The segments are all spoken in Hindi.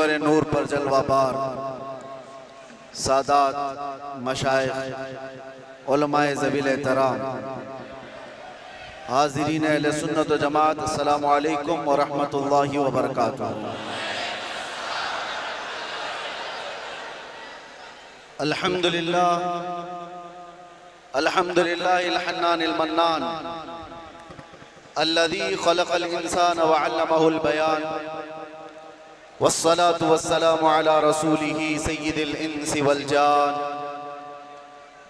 मिंबर नूर पर जलवाबार सादात मशाइख उलमाए ज़बील एहतराम हाज़रीन अहले सुन्नत व जमात, अस्सलामु अलैकुम व रहमतुल्लाहि व बरकातुहू। अल्हम्दुलिल्लाह अल्हम्दुलिल्लाहिल हन्नानिल मन्नान अल्लज़ी खलक़ल इंसान व अल्लमहुल बयान वस्सलातु वस्सलामु अला रसूलिही सय्यिदिल इंसी वल जान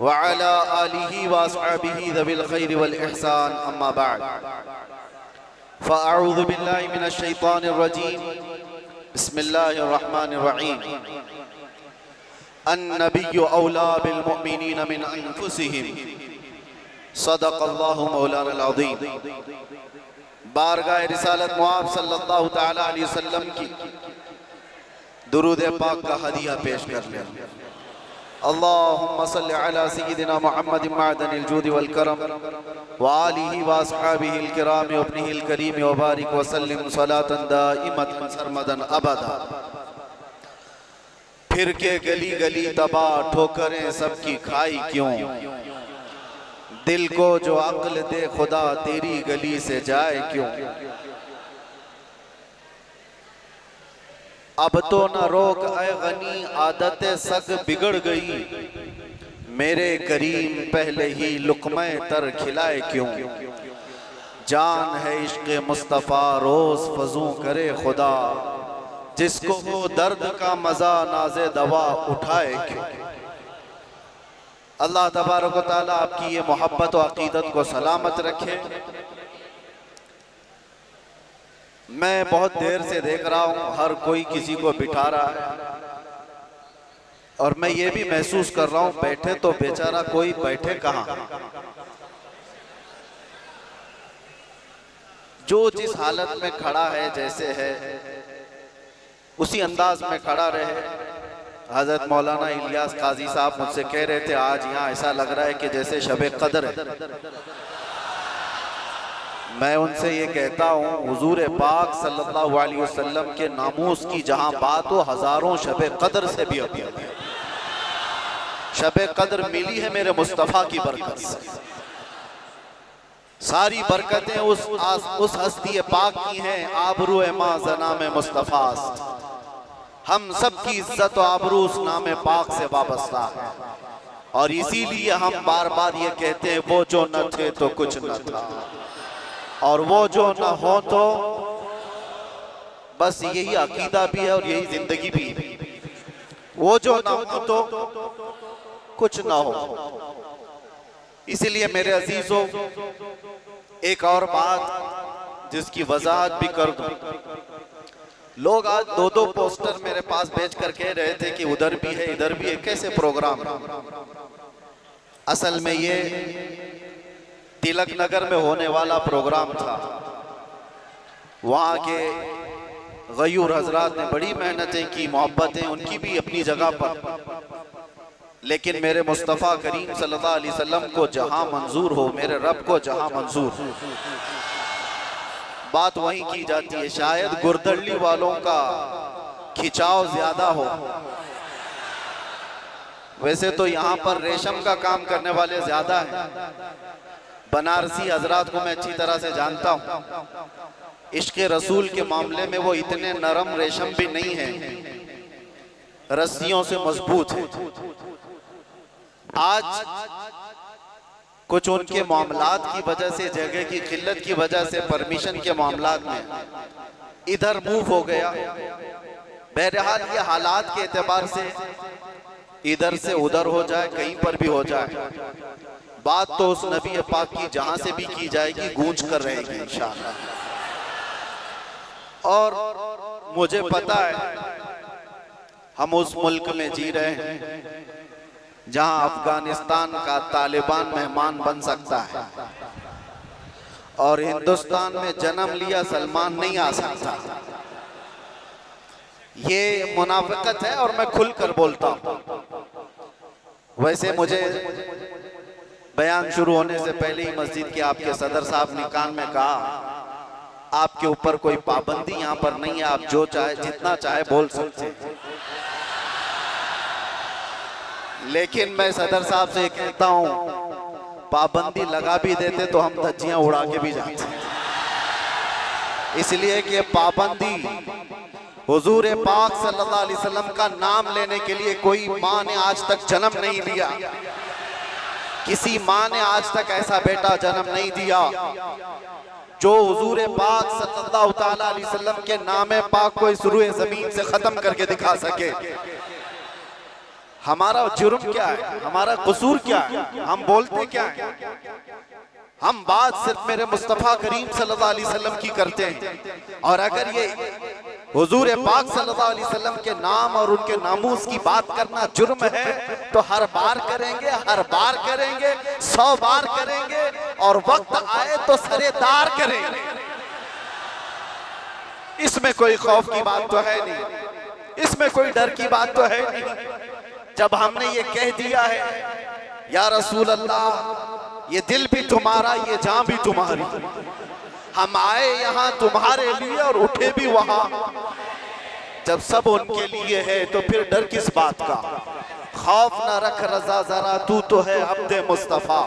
व अला आलिही व अस्हाबिही ज़विल खैरि वल इहसान, अम्मा बअद। फ़अऊज़ु बिल्लाहि मिनश शैतानिर रजीम, बिस्मिल्लाहिर रहमानिर रहीम। अन्नबिय्यु औला बिल मुअमिनीन मिन अनफुसिहिम, सदक़ल्लाहु मौलाना अज़ीम। बारगाह रिसालत मुआब सल्लल्लाहु तआला अलैहि वसल्लम की दुरूद पाक का हदिया पेश कर ले। अल्लाहुम्मा सल्लि अला सय्यिदिना मुहम्मद मअदनिल जूद वल करम व आलिहि व अस्हाबिहिल किराम व इब्निहिल करीम व बारिक व सल्लिम सलातन दाइमतन सरमदन अबदा। फिर के गली गली तबाह ठोकरें सबकी खाई क्यों, दिल को जो अक्ल दे खुदा तेरी गली से जाए क्यों। अब तो न रोक ऐ गनी आदत सग बिगड़ गई, मेरे करीम पहले ही लुक़मे तर खिलाए क्यों। जान है इश्क़ मुस्तफ़ा रोज़ फजू करे खुदा, जिसको वो दर्द का मज़ा नाज़े दवा उठाए क्यों। अल्लाह तबारक व तआला आपकी ये मोहब्बत व अक़ीदत को सलामत रखे। मैं बहुत देर से देख रहा हूँ हर कोई किसी को बिठा रहा है, और मैं ये भी महसूस कर रहा हूँ बैठे तो बेचारा कोई बैठे कहाँ। जो जिस हालत में खड़ा है, जैसे है उसी अंदाज में खड़ा रहे। हजरत मौलाना इलियास काजी साहब मुझसे कह रहे थे आज यहाँ ऐसा लग रहा है कि जैसे शबे कदर है। मैं उनसे ये कहता हूँ हुजूर पाक सल्लल्लाहु अलैहि वसल्लम के नामूस की जहाँ बात हो, हजारों शबे कदर से भी अभी शबे कदर मिली है मेरे मुस्तफ़ा की बरकत से। सारी बरकतें उस हस्ती पाक की हैं। आबरू माँ ज़नाम मुस्तफ़ा, हम सब की इज्जत और आबरू उस नाम पाक से वाबस्ता है। और इसीलिए हम बार बार ये कहते हैं वो जो न थे तो कुछ न था, और वो जो न हो तो बस यही अकीदा भी है और यही जिंदगी भी है। वो जो न हो तो कुछ न हो। इसीलिए मेरे अजीजों, एक और बात जिसकी वजाहत भी कर दूं। लोग आज दो दो पोस्टर मेरे पास भेज कर कह रहे थे कि उधर भी है इधर भी है, कैसे प्रोग्राम। असल में ये तिलक नगर में होने वाला प्रोग्राम था। वहाँ के गयूर हजरात ने बड़ी मेहनतें की, मोहब्बतें उनकी भी अपनी जगह पर, लेकिन मेरे मुस्तफ़ा करीम सल्लल्लाहु अलैहि वसल्लम को जहाँ मंजूर हो, मेरे रब को जहाँ मंजूर हो, बात वहीं की जाती है। शायद गुरदल्ली वालों का खिंचाव ज्यादा हो। वैसे तो यहाँ पर रेशम का काम करने वाले ज्यादा हैं। बनारसी हजरात को मैं अच्छी तरह से जानता हूँ। इश्क़ रसूल के मामले में वो इतने नरम रेशम भी नहीं है, रस्सियों से मजबूत है। आज कुछ उनके मामलात की वजह से, जगह की किल्लत की वजह से, परमिशन के मामलात में इधर मूव हो गया। बहरहाल ये हालात के एतबार से इधर से उधर हो जाए, कहीं पर भी हो जाए, बात तो उस नबी पाक की जहां से भी की जाएगी गूंज कर रहेगी इंशाअल्लाह। और मुझे पता है हम उस मुल्क में जी रहे हैं जहां अफगानिस्तान का तालिबान मेहमान बन सकता है, और हिंदुस्तान में जन्म लिया सलमान नहीं आ सकता। ये मुनाफिकत है और मैं खुलकर बोलता हूं। वैसे मुझे बयान शुरू होने से पहले ही मस्जिद के आपके सदर साहब ने कान में कहा, आपके ऊपर कोई पाबंदी यहाँ पर नहीं है, आप जो चाहे जितना चाहे बोल सकते हैं। लेकिन मैं सदर साहब से कहता हूं, पाबंदी लगा भी देते तो हम धज्जियां उड़ा के भी जाते, इसलिए कि पाबंदी हुजूर पाक सल्लल्लाहु अलैहि वसल्लम का नाम लेने के लिए कोई माँ ने आज तक जन्म नहीं लिया, किसी माँ ने आज तक ऐसा बेटा जन्म नहीं दिया जो हुजूर पाक सल्लल्लाहु ताला अलैहि वसल्लम के नाम पाक को इस रूए जमीन से खत्म करके दिखा सके। हमारा जुर्म क्या है, हमारा कसूर क्या है, हम बोलते क्या है? हम बात सिर्फ मेरे मुस्तफ़ा करीम सल्लल्लाहु अलैहि वसल्लम की करते हैं, और अगर ये हुजूर पाक सल्लल्लाहु अलैहि वसल्लम के नाम और उनके नामूस की बात करना जुर्म है तो हर बार करेंगे, हर बार करेंगे, 100 बार करेंगे, और वक्त आए तो सरेदार करेंगे। इसमें कोई खौफ की बात तो है नहीं, इसमें कोई डर की बात तो है नहीं। जब हमने ये कह दिया है या रसूल अल्लाह, ये दिल भी तुम्हारा, ये जान भी तुम्हारी, हम आए यहाँ तुम्हारे लिए और उठे भी वहां, जब सब उनके लिए है तो फिर डर किस बात का? खौफ न रख रजा जरा, तू तो है अब्दे मुस्तफा,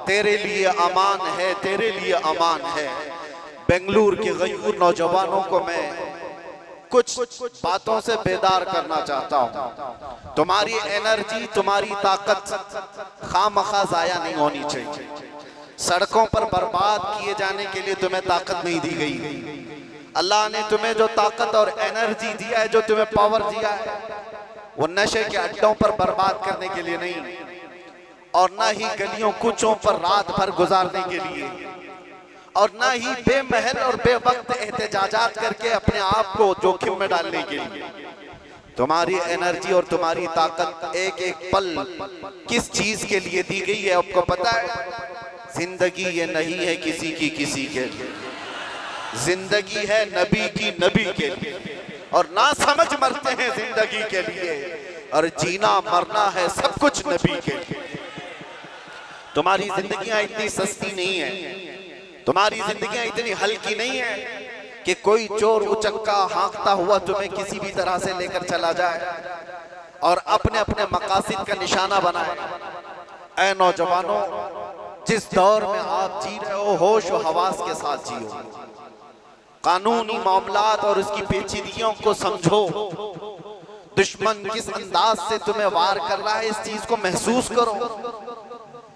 तेरे लिए अमान है, तेरे लिए अमान है। बेंगलुरु के गयूर नौजवानों को मैं कुछ बातों से बेदार करना चाहता हूं। तुम्हारी एनर्जी, तुम्हारी ताकत खामखा जाया नहीं होनी चाहिए। सड़कों पर बर्बाद किए जाने के लिए तुम्हें ताकत नहीं दी गई। अल्लाह ने तुम्हें जो ताकत और एनर्जी दिया है, जो तुम्हें पावर दिया है, वो नशे के अड्डों पर बर्बाद करने के लिए नहीं, और ना ही गलियों कूचों पर रात भर गुजारने के लिए, और ना ही बेमहल और बेवक्त एहतजाजात करके अपने आप को जोखिम में डालने के लिए। तुम्हारी एनर्जी और तुम्हारी ताकत एक एक पल किस चीज के लिए दी गई है आपको पता है? जिंदगी ये नहीं है किसी की किसी के लिए, जिंदगी है नबी की नबी के लिए, और ना समझ मरते हैं जिंदगी के लिए, और जीना मरना है सब कुछ नबी के लिए। तुम्हारी जिंदगियां इतनी सस्ती नहीं है, तुम्हारी जिंदगियां इतनी हल्की नहीं है कि कोई चोर उचक्का हाँकता हुआ तुम्हें किसी भी तरह से लेकर चला जाए और अपने अपने मकासद का निशाना बनाए। ऐ नौजवानों, जिस दौर में आप जी रहे हो, होश और हवास के साथ जियो, कानूनी मामलात और उसकी पेचीदगियों को समझो। दुश्मन किस अंदाज से तुम्हें वार कर रहा है, इस चीज को महसूस करो।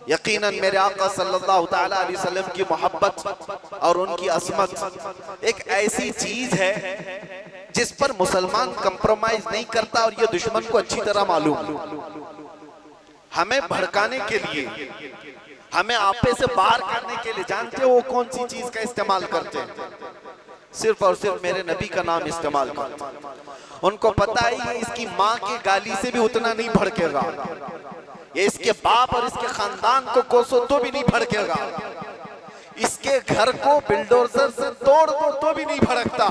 यकीनन मेरे आका सल्लल्लाहु ताला अलैहि वसल्लम की मोहब्बत और उनकी असमत एक ऐसी चीज है जिस पर मुसलमान कंप्रोमाइज नहीं करता, और ये दुश्मन को अच्छी तरह मालूम। हमें भड़काने के लिए, हमें आपे से बाहर करने के लिए, जानते हो वो कौन सी चीज का इस्तेमाल करते हैं? सिर्फ और सिर्फ मेरे नबी का नाम इस्तेमाल करते हैं। उनको पता है ये इसकी माँ की गाली से भी उतना नहीं भड़केगा, ये इसके बाप और इसके खानदान को कोसो तो भी नहीं भड़केगा, इसके घर को बिल्डोजर से तोड़ दो तो भी नहीं भड़कता।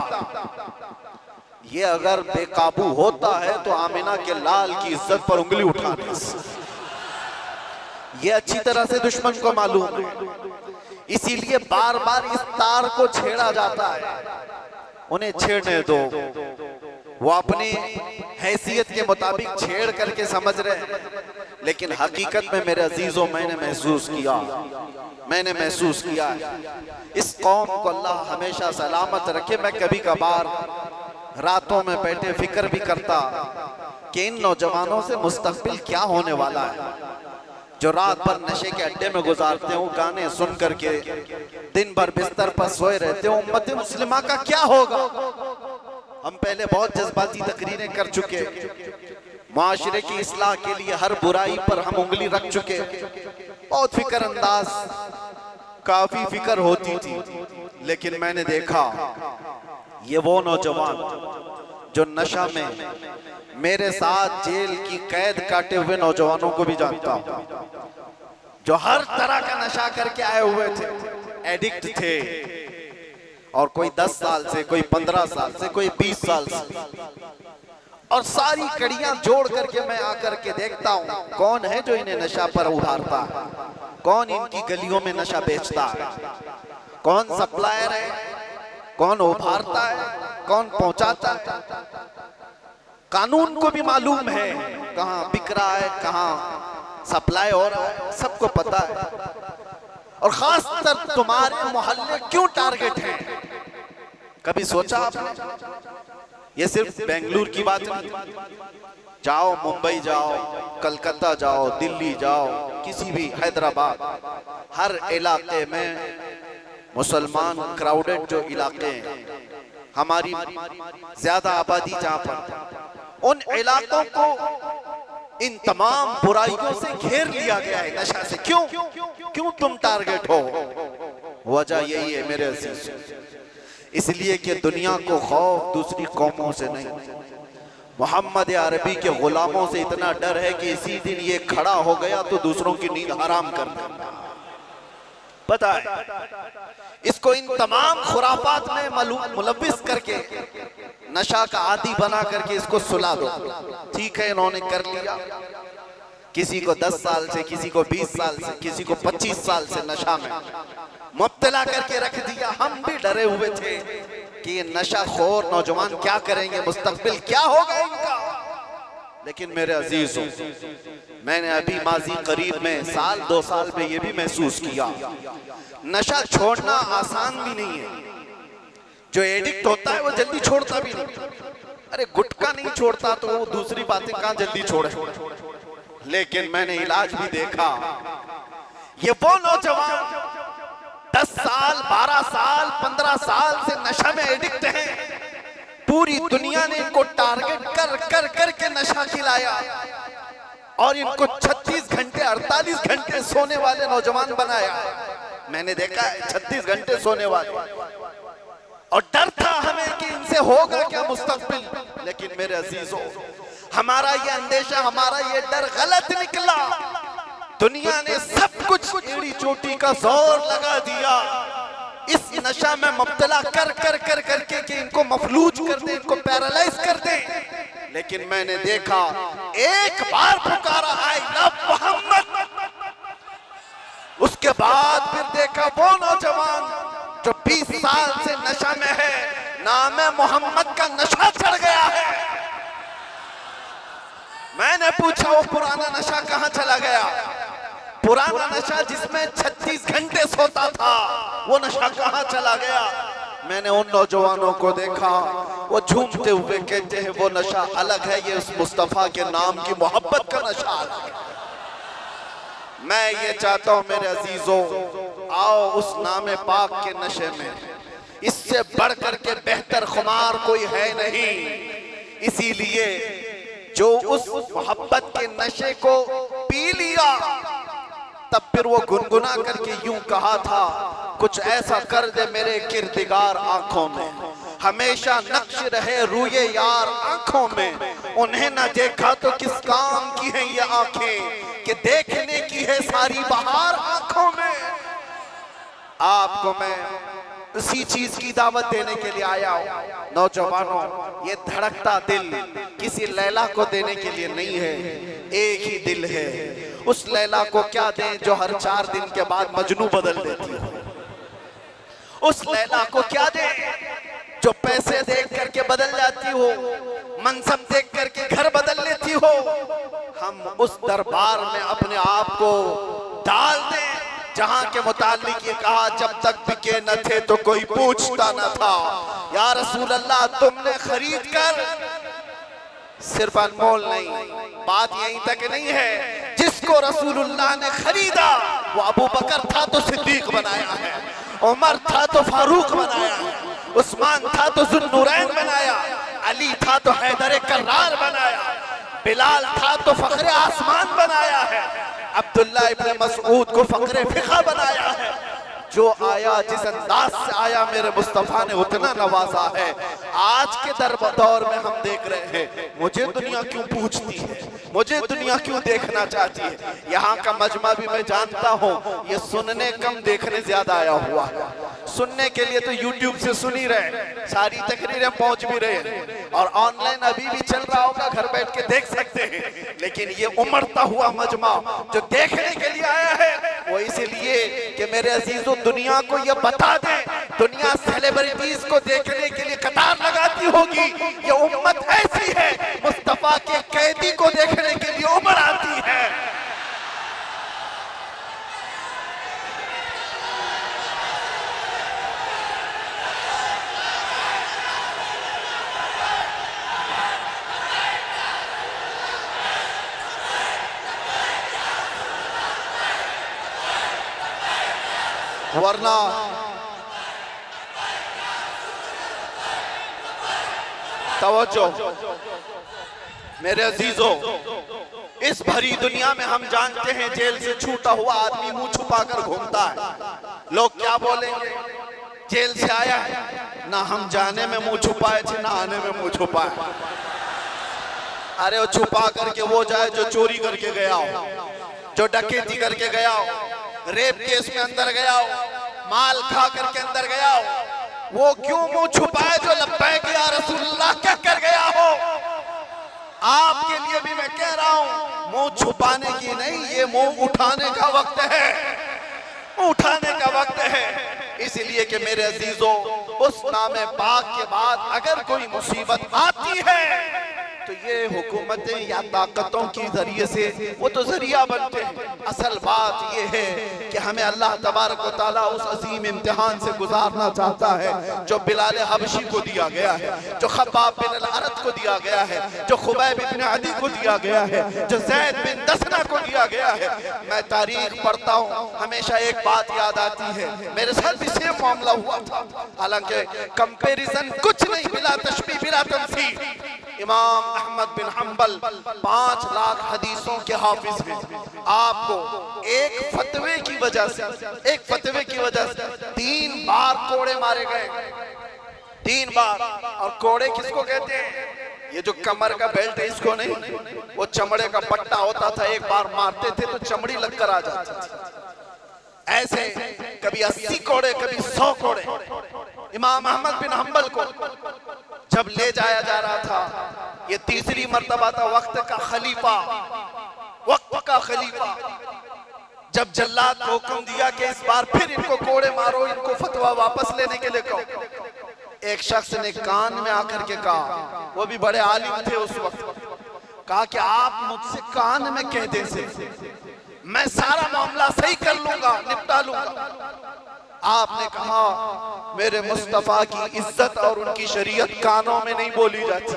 ये अगर बेकाबू होता है तो आमिना के लाल की इज्जत पर उंगली उठाने से। ये अच्छी तरह से दुश्मन को मालूम है, इसीलिए बार बार इस तार को छेड़ा जाता है। उन्हें छेड़ने दो, वो अपनी हैसियत के मुताबिक छेड़ करके समझ रहे हैं, लेकिन हकीकत में मेरे अजीजों मैंने महसूस किया इस कौम को अल्लाह हमेशा सलामत रखे। मैं कभी कभार रातों में बैठे फिक्र भी करता कि इन नौजवानों से मुस्तकबिल क्या होने वाला है, जो रात भर नशे के अड्डे में गुजारते हो, गाने सुन करके दिन भर बिस्तर पर सोए रहते हो। उम्मत मुस्लिमा का क्या होगा? हम पहले बहुत जज्बाती तकरीरें कर चुके, माशरे की इस्लाह के लिए हर बुराई पर हम उंगली रख चुके, बहुत फिक्र अंदाज, काफी फिक्र होती थी। लेकिन मैंने देखा ये वो नौजवान जो नशा में मेरे साथ जेल की कैद काटे हुए नौजवानों को भी जानता हूं, जो हर तरह का नशा करके आए हुए थे, एडिक्ट थे, और कोई 10 साल से, कोई 15 साल से, कोई 20 साल से, और सारी कड़ियां जोड़ करके मैं आकर के देखता हूं कौन है जो इन्हें नशा पर उभारता है, कौन इनकी गलियों में नशा बेचता है, कौन सप्लायर है, कौन उभारता है, कौन पहुंचाता है। कानून को भी मालूम है कहां बिक रहा है, कहां सप्लाई हो रहा है, सबको पता है। और खासकर तुम्हारे मोहल्ले क्यों टारगेट है, कभी सोचा आपने? ये सिर्फ बेंगलुरु की बात नहीं, जाओ मुंबई जाओ, कलकत्ता जाओ, दिल्ली जाओ, किसी भी, हैदराबाद, हर इलाके में मुसलमान क्राउडेड जो इलाके हैं, हमारी ज्यादा आबादी जहां पर, उन इलाकों को इन तमाम बुराइयों से घेर लिया गया है, नशा से। क्यों क्यों तुम टारगेट हो? वजह यही है मेरे अजीज, इसलिए कि दुनिया को खौफ दूसरी कौमों से नहीं, मोहम्मद अरबी के गुलामों से इतना डर है कि इसी दिन ये खड़ा हो गया तो दूसरों की नींद हराम कर देगा। पता है इसको इन तमाम खुराफात में मुलव्विस करके, नशा का आदी बना करके इसको सुला दो। ठीक है, इन्होंने कर लिया, किसी को 10 साल से, किसी को 20 साल से, किसी को 25 साल से नशा में मुब्तला करके रख दिया। हम भी डरे हुए थे कि ये नशा खोर नौजवान क्या करेंगे, मुस्तकबिल क्या होगा इनका। लेकिन मेरे अजीजों, मैंने अभी माजी करीब में, साल 2 साल में ये भी महसूस किया, नशा छोड़ना आसान भी नहीं है। जो एडिक्ट होता है वो जल्दी छोड़ता भी नहीं। अरे गुटखा नहीं छोड़ता तो वो दूसरी बातें कहां जल्दी छोड़े। लेकिन मैंने इलाज भी देखा, ये वो नौजवान 10 साल, 12 साल, 15 साल से नशा में एडिक्ट हैं, पूरी दुनिया ने इनको टारगेट कर कर करके नशा खिलाया और इनको 36 घंटे 48 घंटे सोने वाले नौजवान बनाया। मैंने देखा है 36 घंटे सोने वाले, और डर था हमें कि इनसे होगा क्या मुस्तकबिल। लेकिन मेरे अजीजों, हमारा ये अंदेशा, हमारा ये डर गलत निकला। दुनिया ने सब कुछ एड़ी चोटी का जोर लगा दिया इस नशा में मुब्तला कर कर कर करके कि इनको मफलूज कर दे, इनको पैरालाइज कर दे। लेकिन मैंने देखा, एक बार पुकारा आई लव मोहम्मद, उसके बाद फिर देखा वो नौजवान जो 20 साल से नशा में है, नाम मोहम्मद का नशा चढ़ गया है। मैंने पूछा वो पुराना नशा कहां चला गया? पुराना नशा जिसमें 36 घंटे सोता था, वो नशा कहां चला गया? मैंने उन नौजवानों को देखा, वो झूमते हुए कहते हैं वो नशा अलग है, ये उस मुस्तफा के नाम की मोहब्बत का नशा अलग है। मैं ये चाहता हूं मेरे अजीजों, आओ उस नाम पाक के नशे में, इससे बढ़ कर के बेहतर खुमार कोई है नहीं। इसीलिए जो उस मोहब्बत के नशे को पी लिया, तब फिर वो गुनगुना करके यूं कहा था, कुछ ऐसा कर दे मेरे किरदिगार आंखों में, हमेशा नक्श रहे रूये यार आंखों में। उन्हें न देखा तो किस काम की है ये आंखें, कि देखने की है सारी बहार आंखों में। आपको मैं उसी चीज की दावत देने के लिए आया हूं। नौजवानों, ये धड़कता दिल किसी लैला को देने के लिए नहीं है, एक ही दिल है। उस लैला को क्या दें जो हर 4 दिन के बाद मजनू बदल देती हो? उस लैला को क्या दें जो पैसे देख करके बदल जाती हो, मनसब देख करके घर बदल लेती हो? हम उस दरबार में अपने आप को डाल दें जहां के मुतालिक ये कहा, जब तक बिके न थे तो कोई पूछता न था। या रसूल अल्लाह, तुमने खरीद कर, सिर्फ अनमोल नहीं, बात यहीं तक नहीं है, जिसको रसूलुल्लाह ने खरीदा वो अबू बकर था तो सिद्दीक बनाया है, उमर था तो फारूक बनाया है, उस्मान था तो जुन्नूरैन बनाया, अली था तो हैदर कर्रार बनाया, बिलाल था तो फखरे आसमान बनाया है, अब्दुल्ला इब्न मसऊद को फखरे फिक़ा बनाया है। जो आया जिस अंदाज से आया मेरे मुस्तफा ने उतना नवाजा है। आज के दौर में हम देख रहे हैं, मुझे दुनिया क्यों पूछती है, मुझे दुनिया क्यों देखना चाहती है। यहाँ का मजमा भी मैं जानता हूँ, ये सुनने कम देखने ज्यादा आया हुआ है। सुनने के लिए तो यूट्यूब से सुन ही रहे, सारी तकरीरें पहुंच भी रहे, और ऑनलाइन अभी भी चल रहा होगा, घर बैठ के देख सकते हैं। लेकिन ये उमड़ता हुआ मजमा जो देखने के लिए आया है, वो इसलिए कि मेरे अजीजों दुनिया को ये बता दें, दुनिया सेलिब्रिटीज को देखने के लिए कतार लगाती होगी, ये उम्मत ऐसी है मुस्तफा के कैदी को देखने के लिए उमड़ आती है। वरना तवज्जो मेरे अजीजों, इस भरी दुनिया में हम जानते हैं जेल से छूटा हुआ आदमी मुंह छुपाकर घूमता है। लोग क्या बोलेंगे, जेल से आया है ना, हम जाने में मुंह छुपाए थे ना आने में मुंह छुपाए। अरे वो छुपा करके वो जाए जो चोरी करके गया हो, जो डकैती करके गया हो, रेप केस में अंदर गया हो, माल खा करके अंदर गया हो, वो क्यों मुंह छुपाए जो लब्बैक या रसूलुल्लाह कह कर गया हो। आपके लिए भी मैं कह रहा हूं, मुंह छुपाने की नहीं, ये मुंह उठाने का वक्त है, उठाने का वक्त है। इसलिए कि मेरे अजीजों, उस नामे पाक के बाद अगर कोई मुसीबत आती है तो ये हुकूमतें या ताकतों की जरिए से वो तो जरिया बनते हैं। असल बात ये है कि हमें अल्लाह तबारक व तआला उस अजीम इम्तिहान से गुजारना चाहता है जो बिलाल हबशी को दिया गया है, जो खब्बाब बिन अल-अरत को दिया गया है, जो खुबैब बिन अदी को दिया गया है, जो ज़ैद बिन दसना को दिया गया है। मैं तारीख पढ़ता हूँ, हमेशा एक बात याद आती है, मेरे साथ भी सेम मामला हुआ था। हालांकि कंपैरिजन कुछ नहीं, बिला तशबीह बिला तमसील। इमाम अहमद बिन हंबल 5 लाख हदीसों के हाफिज हैं। आपको एक फतवे की वजह से, एक फतवे की वजह से 3 बार कोड़े मारे गए, 3 बार। और कोड़े किसको कहते हैं? ये जो कमर का बेल्ट है इसको नहीं, वो चमड़े का पट्टा होता था, एक बार मारते थे तो चमड़ी लगकर आ जाती थी। ऐसे कभी 80 कोड़े, कभी 100 कोड़े। इमाम अहमद बिन हंबल को जब ले जाया जा रहा था, ये तीसरी मर्तबा था, वक्त का खलीफा, वक्त का खलीफा। जब जल्लाद को हुक्म दिया कि इस बार फिर इनको कोड़े मारो, इनको फतवा वापस लेने के लिए कहो, एक शख्स ने कान में आकर के कहा, वो भी बड़े आलिम थे उस वक्त, कहा कि आप मुझसे कान में कह दें से मैं सारा मामला सही कर लूंगा, निपटा लूंगा। आपने कहा मेरे मुस्तफा की इज्जत और उनकी शरीयत कानों में नहीं बोली जाती,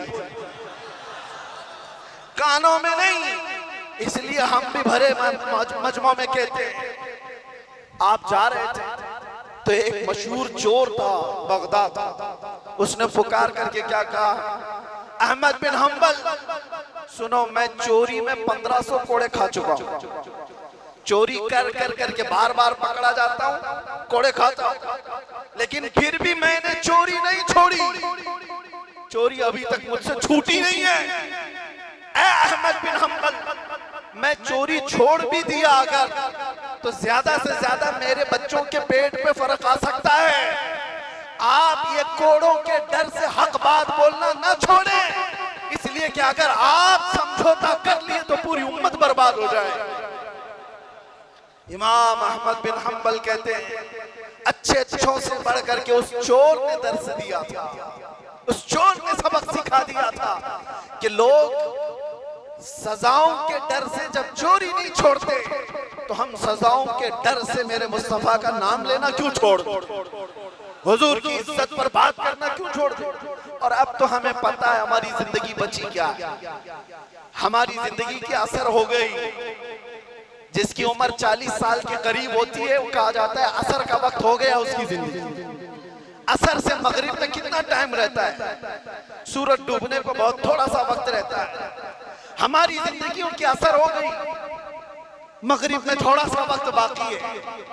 कानों में नहीं। इसलिए हम भी भरे मजमों में कहते हैं। आप जा रहे थे तो एक मशहूर चोर था बगदाद, उसने पुकार करके क्या कहा, अहमद बिन हंबल सुनो, मैं चोरी में 1500 कोड़े खा चुका हूं, चोरी कर कर करके बार बार पकड़ा जाता हूं, कोड़े खाता हूं, लेकिन फिर भी मैंने चोरी नहीं छोड़ी, चोरी अभी तक मुझसे छूटी नहीं है। ऐ अहमद बिन हंबल, मैं चोरी छोड़ भी दिया अगर, तो ज्यादा से ज्यादा मेरे बच्चों के पेट पे फर्क आ सकता है। आप ये कोड़ों के डर से हक बात बोलना न छोड़ें, इसलिए कि अगर आप समझौता कर लिए तो पूरी उम्मत बर्बाद हो जाए। इमाम अहमद बिन हंबल कहते हैं, अच्छे अच्छों से बढ़ करके उस चोर ने दर्स दिया था, उस चोर ने सबक सिखा दिया था कि लोग सजाओं के डर से जब चोरी नहीं छोड़ते तो हम सजाओं के डर से मेरे मुस्तफा का नाम लेना क्यों छोड़ दो, हुजूर की इज्जत पर बात करना क्यों छोड़ दो। और अब तो हमें पता है हमारी जिंदगी बची क्या है, हमारी जिंदगी की असर हो गई। जिसकी उम्र 40 साल के करीब होती है, वो कहा जाता है असर का वक्त हो गया उसकी जिंदगी। असर से मगरिब में कितना टाइम रहता है, सूरज डूबने को बहुत थोड़ा सा वक्त रहता है। हमारी जिंदगियों की असर हो गई, मगरिब में थोड़ा सा वक्त बाकी है।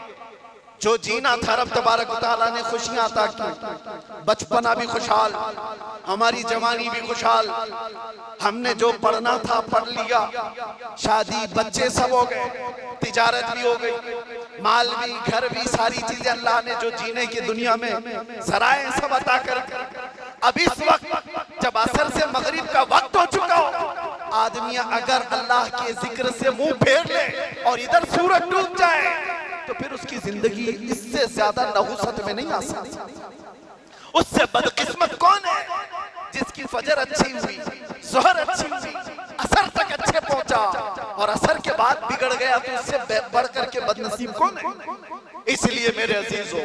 जो जीना था रब तबारक तआला ने खुशियां अता की, बचपना भी खुशहाल, हमारी जवानी भी खुशहाल, हमने जो पढ़ना था पढ़ लिया, शादी बच्चे सब हो गए, तिजारत भी हो गई, माल भी, घर भी, सारी चीजें अल्लाह ने जो जीने की दुनिया में सराय सब अता कर। अब इस वक्त जब असर से मगरिब का वक्त हो चुका हो, आदमी अगर अल्लाह के जिक्र से मुंह फेर ले और इधर सूरज डूब जाए तो फिर उसकी जिंदगी इससे ज्यादा नहुसत में नहीं आ सकती। उससे बदकिस्मत कौन है जिसकी फजर अच्छी हुई, ज़ोहर अच्छी हुई, असर तक अच्छे पहुंचा और असर के बाद बिगड़ गया, तो उससे बढ़ करके बदनसीब कौन है। इसलिए मेरे अजीजों,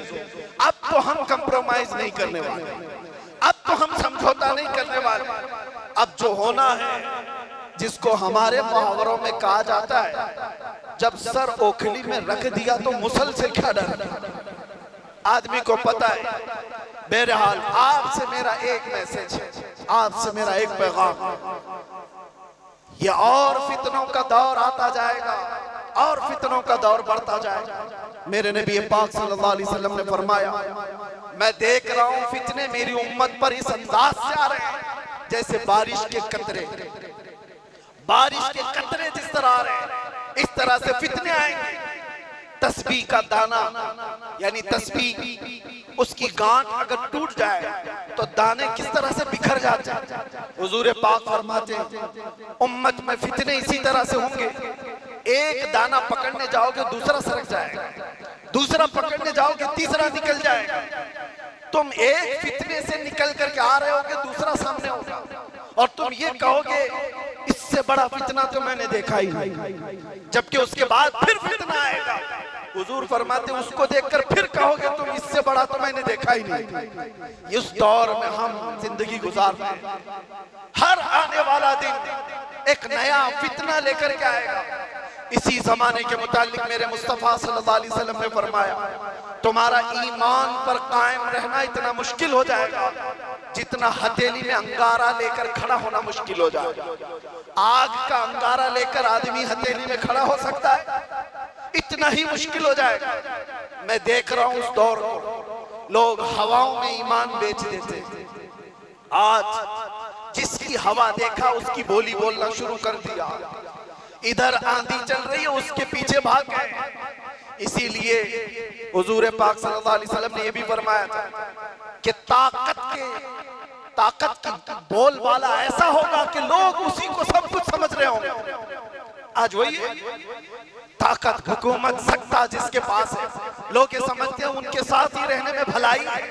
अब तो हम कंप्रोमाइज नहीं करने वाले, अब तो हम समझौता नहीं करने वाले। अब जो होना है, जिसको हमारे मुहावरों में कहा जाता है, जब सर ओखली में रख दिया तो मुसल से क्या डर। आदमी को पता है। बहरहाल आपसे मेरा एक मैसेज है, आपसे मेरा एक पैगाम, ये और फितनों का दौर आता जाएगा और फितनों का दौर बढ़ता जाएगा। मेरे नबी पाक सल्लल्लाहु अलैहि वसल्लम ने फरमाया, मैं देख रहा हूं फितने मेरी उम्मत पर इस अंदाज से आ रहे हैं जैसे बारिश के कतरे, बारिश के कतरे जिस तरह आ रहे हैं, इस तरह से फितने आएंगे। तस्बीह का दाना, यानी तस्बीह उसकी गांठ अगर टूट जाए तो दाने किस तरह से बिखर जाते हैं। हुजूर पाक फरमाते हैं, उम्मत में फितने इसी तरह से होंगे, एक दाना पकड़ने जाओगे दूसरा सरक जाएगा, दूसरा पकड़ने जाओगे तीसरा निकल जाएगा। तुम एक फितने से निकल करके आ रहे होगे, दूसरा सामने होगा और तुम ये कहोगे इससे बड़ा फितना तो मैंने देखा ही नहीं, जबकि उसके बाद फिर फितना आएगा। हुजूर फरमाते उसको देखकर फिर कहोगे तुम इससे बड़ा तो मैंने देखा ही नहीं। इस दौर में हम जिंदगी गुजार रहे हैं। हर आने वाला दिन एक नया फितना लेकर के आएगा। इसी जमाने के मुतालिक मेरे मुस्तफा सल्लल्लाहु अलैहि वसल्लम ने फरमाया, तुम्हारा ईमान पर कायम रहना इतना मुश्किल हो जाएगा जितना हथेली में अंगारा लेकर खड़ा होना मुश्किल हो जाएगा। आग का अंगारा लेकर आदमी हथेली में खड़ा हो सकता है, इतना ही मुश्किल हो जाएगा। मैं देख रहा हूं उस दौर को, लोग हवाओं में ईमान बेच देते। आज जिसकी हवा देखा उसकी बोली बोलना शुरू कर दिया। इधर आंधी चल रही है, उसके पीछे भाग गए। इसीलिए हुजूर पाक सल्लल्लाहु अलैहि वसल्लम ने यह भी फरमाया था कि ताकत की बोलबाला ऐसा होगा कि लोग उसी को सब कुछ समझ रहे होंगे। आज वही है, ताकत, हुकूमत, सत्ता जिसके पास है, लोग ये समझते हैं उनके साथ ही रहने में भलाई है,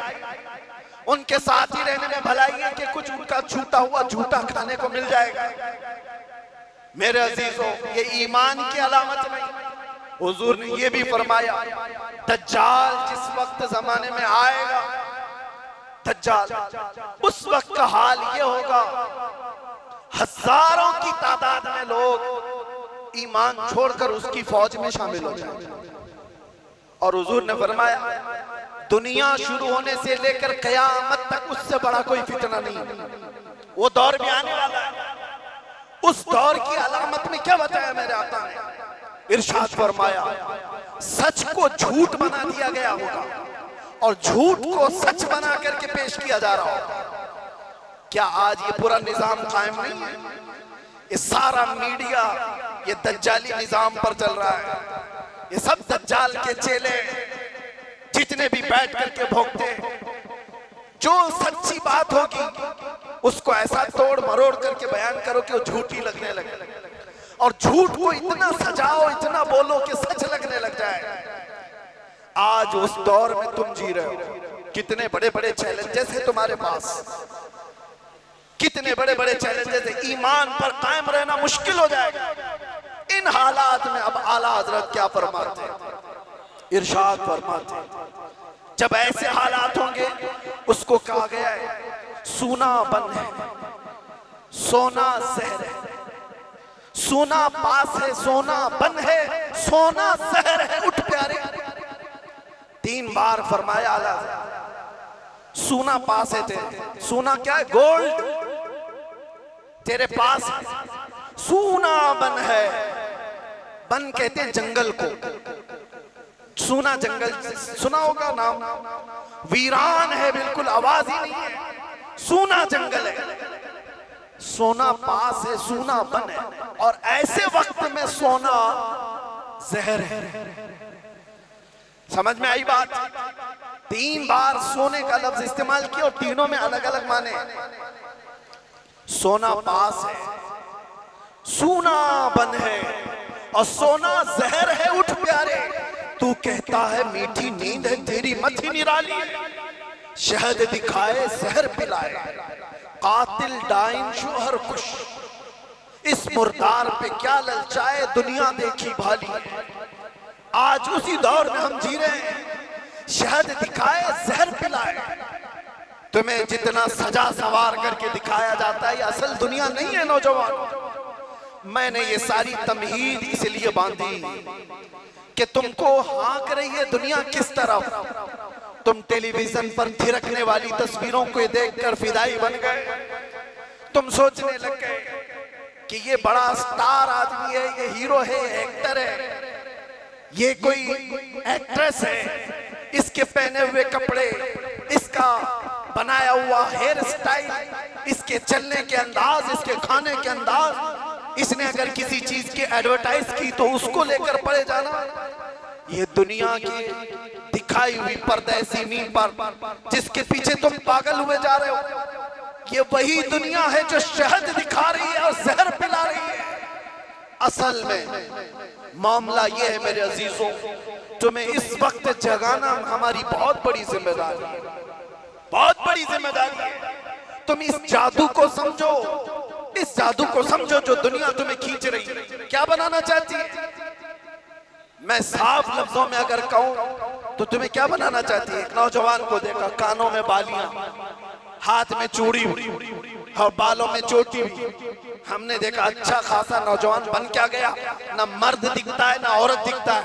उनके साथ ही रहने में भलाई है कि कुछ उनका छूटा हुआ झूठा खाने को मिल जाएगा। मेरे अजीजों, ये ईमान की अलामत नहीं। हुजूर ने ये भी फरमाया, दज्जाल जिस वक्त जमाने में आएगा, दज्जाल उस वक्त का हाल ये होगा, हजारों की तादाद में लोग ईमान छोड़कर उसकी फौज में शामिल हो जाएंगे। और हुजूर ने फरमाया, दुनिया शुरू होने से लेकर कयामत तक उससे बड़ा कोई फितना नहीं। वो दौर भी आने वाला है। उस दौर की अलामत में क्या बताया मेरे आका ने? इरशाद फरमाया, सच को झूठ बना दिया गया होगा और झूठ को सच बना करके पेश किया जा रहा होगा। क्या आज ये पूरा निजाम कायम नहीं है? ये सारा मीडिया ये दज्जाली निजाम पर चल रहा है। ये सब दज्जाल के चेले जितने भी बैठ करके भोगते, जो सच्ची बात होगी उसको ऐसा तोड़ मरोड़ करके बयान करो कि वो झूठी लगने लगे, और झूठ को इतना सजाओ, इतना बोलो कि सच लगने लग जाए। आज उस दौर में तुम जी रहे हो। कितने बड़े बड़े चैलेंजेस है तुम्हारे पास, कितने बड़े बड़े चैलेंजेस है। ईमान पर कायम रहना मुश्किल हो जाएगा। इन हालात में अब आला हजरत क्या फरमाते हैं? इरशाद फरमाते हैं, जब ऐसे हालात होंगे, उसको कहा गया है सूना बन है, सोना जहर है। सोना पास है, सोना बन है, सोना जहर है। उठ प्यारे, 3 बार फरमाया आला। सोना पास है तेरे, सोना क्या है? गोल्ड तेरे पास है। सोना बन है, बन कहते हैं जंगल को। सोना जंगल सुना होगा नाम, वीरान है, बिल्कुल आवाज ही नहीं है, सोना जंगल है। सोना पास है, सोना बन है, और ऐसे वक्त में सोना जहर है। समझ में आई बात? 3 बार सोने का लफ्ज इस्तेमाल किया और तीनों में अलग अलग माने। सोना पास है, सोना बन है और सोना जहर है। उठ प्यारे, तू कहता है मीठी नींद है तेरी मथी निराली, शहद दिखाए जहर पिलाए, कातिल डाइन शोहर खुश, इस मुर्दार पे क्या ललचाए दुनिया देखी भाली। आज उसी दौर में हम जी रहे हैं, शहद दिखाए जहर पिलाए। तुम्हें जितना सजा सवार करके दिखाया जाता है ये असल दुनिया नहीं है नौजवान। मैंने ये सारी तमहीद इसलिए बांधी कि तुमको हाँक रही है दुनिया किस तरफ। तुम टेलीविजन पर थिरकने वाली तस्वीरों को देखकर फिदाई बन गए। तुम सोचने लग गए कि ये बड़ा स्टार आदमी है, ये हीरो है, एक्टर है, ये कोई एक्ट्रेस है, इसके पहने हुए कपड़े, इसका बनाया हुआ हेयर स्टाइल, इसके चलने के अंदाज, इसके खाने के अंदाज, इसने अगर किसी चीज की एडवर्टाइज की तो उसको लेकर पड़े जाना। ये दुनिया की दिखाई हुई परदेसी नींद पर जिसके पीछे तुम पागल हुए जा रहे हो, ये वही दुनिया है जो शहद दिखा रही है और जहर पिला रही है। असल में मामला ये है मेरे अजीजों, तुम्हें इस वक्त जगाना हमारी बहुत बड़ी जिम्मेदारी है, बहुत बड़ी जिम्मेदारी है। तुम इस जादू को समझो, इस जादू को समझो जो दुनिया तुम्हें खींच रही है। क्या बनाना चाहती है? मैं साफ लफ्जों में अगर कहूं तो तुम्हें क्या बनाना चाहती है? एक नौजवान को देखा, कानों में बालियां, हाथ में चूड़ी और बालों में चोटी भी। हमने देखा अच्छा खासा नौजवान बन क्या गया, ना मर्द दिखता है ना औरत दिखता है।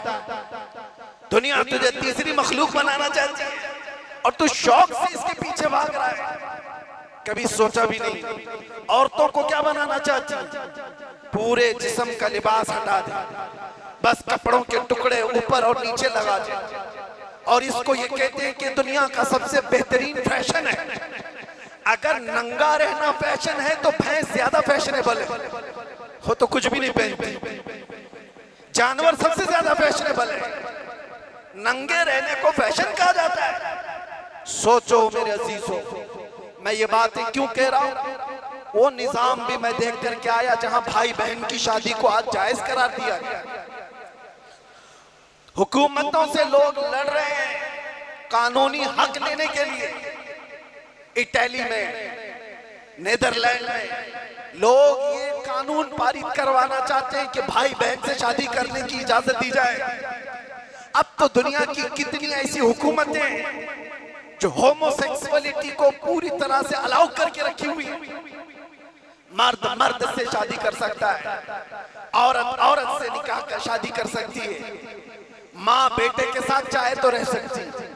दुनिया तुझे तीसरी मखलूक बनाना चाहती है और तू शौक से इसके पीछे भाग रहा है। कभी सोचा भी नहीं औरतों को क्या बनाना चाहती है? पूरे जिस्म का लिबास हटा दे, बस कपड़ों के टुकड़े ऊपर और नीचे लगा दे, और इसको ये कहते हैं कि दुनिया का सबसे बेहतरीन फैशन है। अगर नंगा रहना फैशन है तो भैंस ज्यादा फैशनेबल है, हो तो कुछ भी नहीं पहनती। जानवर सबसे ज्यादा फैशनेबल है, नंगे रहने को फैशन कहा जाता है। सोचो मेरे अजीजों, मैं ये बातें क्यों कह रहा हूं? वो निजाम भी मैं देख करके आया जहां भाई बहन की शादी को आज जायज करार दिया गया। हुकूमतों से लोग लड़ रहे हैं कानूनी हक लेने के लिए। इटली में, नीदरलैंड में लोग ये कानून पारित करवाना चाहते हैं कि भाई बहन से शादी करने की इजाजत दी जाए। अब तो दुनिया की कितनी ऐसी हुकूमतें जो होमोसेक्सुअलिटी को पूरी तरह से अलाउ करके रखी हुई है। मर्द मर्द से शादी कर सकता है, औरत औरत से निकाह कर शादी कर सकती है, माँ बेटे के साथ चाहे तो रह सकती है,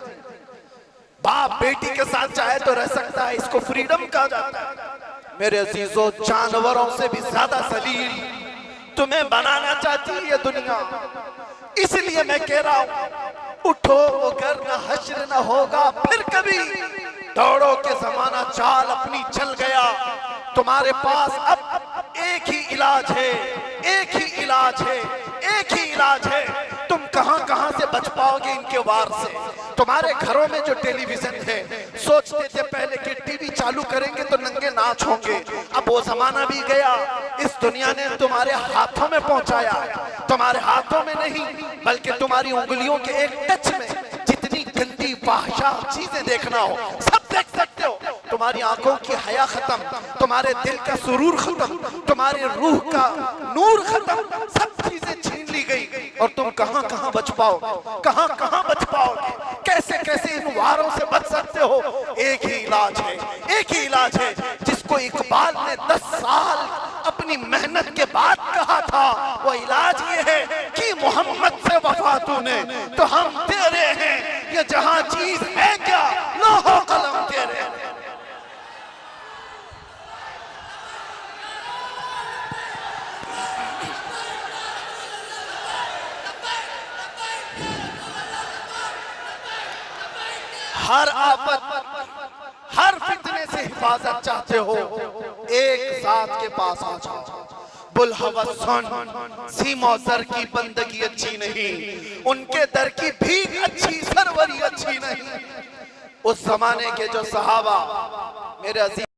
बाप बेटी के साथ चाहे तो रह सकता है। इसको फ्रीडम कहा जाता है। मेरे अजीजों, जानवरों से भी ज्यादा सलील तुम्हें बनाना चाहती है ये दुनिया। इसलिए मैं कह रहा हूं, उठो वो घर न हश्र न होगा फिर कभी, दौड़ो के जमाना चाल अपनी चल गया। तुम्हारे पास अब एक ही इलाज है, एक ही इलाज है, एक ही इलाज है। तुम कहां कहां से बच पाओगे इनके वार से? तुम्हारे घरों में जो टेलीविजन है, सोचते थे पहले कि टीवी चालू करेंगे तो नंगे नाच होंगे, अब वो जमाना भी गया। इस दुनिया ने तुम्हारे हाथों में पहुंचाया, तुम्हारे हाथों में नहीं बल्कि तुम्हारी उंगलियों के एक टच में जितनी गंदी फाहिशा चीजें देखना हो सब देख सकते हो। तुम्हारी आंखों की हया खत्म, तुम्हारे दिल का सुरूर खत्म, तुम्हारे रूह का नूर खत्म, सब चीजें छीन ली गई। और तुम कहां कहां बच पाओ, कहां कहां बच पाओगे? कैसे कैसे इन वारों से बच सकते हो? एक ही इलाज है, एक ही इलाज है जिसको इकबाल ने 10 साल अपनी मेहनत के बाद कहा था। वो इलाज ये है कि मोहम्मद से वफा तूने तो हम तेरे हैं, ये जहां चीज है क्या लोहो कलम तेरे। हर आफत, हर फितने से हिफाजत चाहते हो, एक साथ के पास आ जाओ। बुलहवस सुन, सीमौसर की बंदगी अच्छी नहीं, उनके दर की भीख अच्छी, सरवरी अच्छी नहीं। उस जमाने के जो सहाबा मेरे अजीज